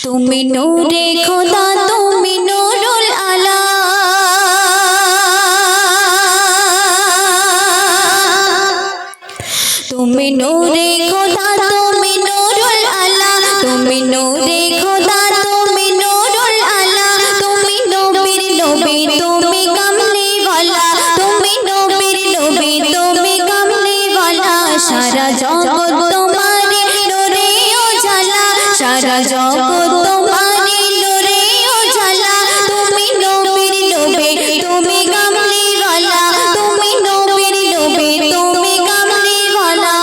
তুমি নূরে খোদা তুমি নূরুল আলা তুমি নূরে খোদা তুমি নূরুল আলা তুমি নূরে খোদা তুমি নূরুল আলা তুমি নবীর নবী তুমি কামলি ওয়ালা তুমি নবীর নবী তুমি কামলি ওয়ালা সারা জগৎ তোমারে নূরে উজালা সারা জগৎ তোমারে নূরে উজালা তুমি নবীর নবী তুমি কামলি ওয়ালা তুমি নবীর নবী তুমি কামলি ওয়ালা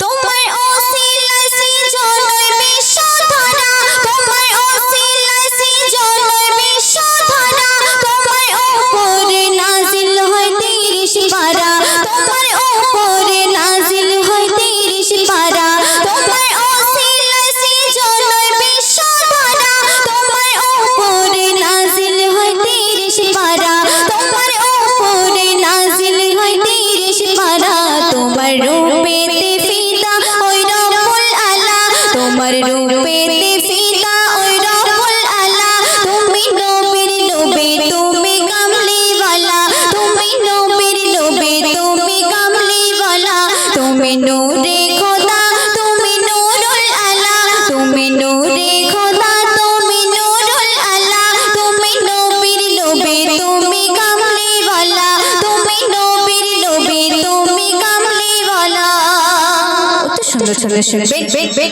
তোমার ওসিলায় সৃজনের বিশ্বধারা তোমার ওসিলায় সৃজনের বিশ্বধারা তোমার উপরে নাজিল হয় 30 পারা তোমার উপরে নাজিল হয় 30 পারা তোমার ওসিলায় সৃজনের বিশ্বধারা তোমার উপরে নাজিল হয় 30 পারা তোমার উপরে নাজিল হয় 30 পারা তোমার রূপেতে ফিদা ওই রব্বুল আলা তোমার রূপেতে ফিদা ওই রব্বুল আলা তুমি নবীর নবী তুমি কামলি ওয়ালা তুমি নবীর নবী তুমি কামলি ওয়ালা তুমি নূরে খোদা তুমি নূরুল আলা তুমি নূরে খোদা তুমি নূরুল আলা তুমি নবীর নবী তুমি কামলি ওয়ালা তুমি নবীর নবী তুমি কামলি ওয়ালা কত সুন্দর সুন্দর শুনবে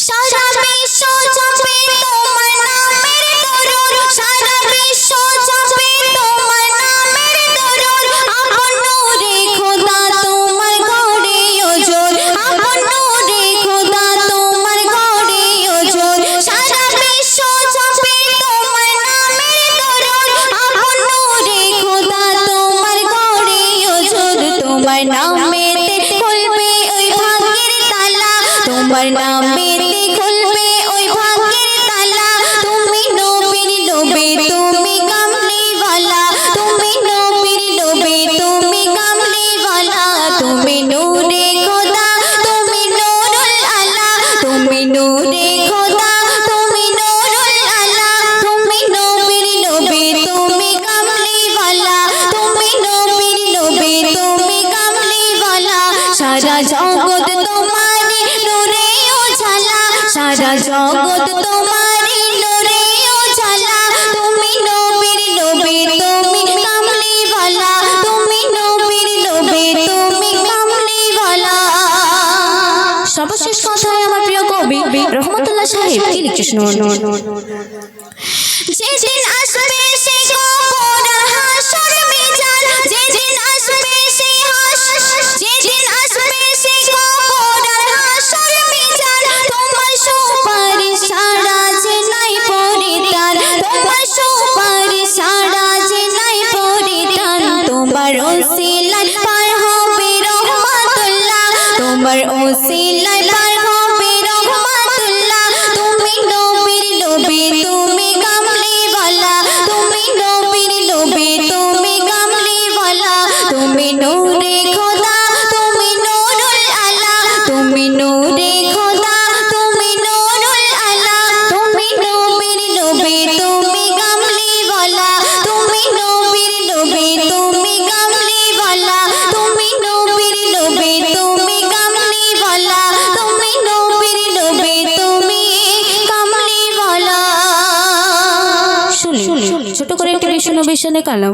সারা বিশ্ব জপে তোমার নামের দরুদ সারা বিশ্ব জপে তোমার নামের দরুদ আপন নূরে খোদা তোমার ঘরে ওজোর আপন নূরে খোদা তোমার ঘরে ওজোর সারা বিশ্ব জপে তোমার নামের দরুদ আপন নূরে খোদা তোমার ঘরে ওজোর তোমার নামেতে খুলবে ওই ভাগ্যের তালা তোমার নামেতে খুলবে ওই ভাগ্যের তালা তুমি নবীর নবী তুমি কামলি ওয়ালা তুমি নবীর নবী তুমি কামলি ওয়ালা তুমি নূরে খোদা তুমি নূরুল আলা তুমি নূরে খোদা তুমি নূরুল আলা তুমি নবীর নবী তুমি কামলি ওয়ালা তুমি নবীর নবী তুমি কামলি ওয়ালা সারা জগৎ তোমারে নূরে উজালা সারা জগৎ তোমারে নূরে উজালা তুমি নবীর নবী তুমি কামলি ওয়ালা তুমি নবীর নবী তুমি কামলি ওয়ালা সর্বশেষ কথায় আমার প্রিয় কবি রহমতুল্লাহ সাহেব কি লিখছে শুনুন যেদিন আসবে সেই কবর আর হাসর মিজান যেদিন আসবে সেই যেদিন আসবে সেই কবর আর হাসর মিজান তোমার সুপারিশ ছাড়া যে নাই পরিত্রাণ তোমার সুপারিশ ছাড়া যে নাই পরিত্রাণ তোমার ওসিলায় পার হবে রহমাতুল্লাহ তোমার ওসিলায় পার হবে রহমাতুল্লাহ তুমি নবীর নবী তুমি কামলি ওয়ালা তুমি নবীর নবী তুমি কামলি ওয়ালা তুমি নূরে খোদা তুমি নূরুল আলা তুমি নূরে খোদা তুমি নূরুল আলা তুমি নবীর নবী তুমি কামলি ওয়ালা তুমি নবীর নবী তুমি কামলি ওয়ালা তুমি নবীর নবী তুমি কামলি ওয়ালা তুমি নবীর নবী তুমি কামলি ওয়ালা শুনি ছোট করে একটা বিষ্ণু কালাম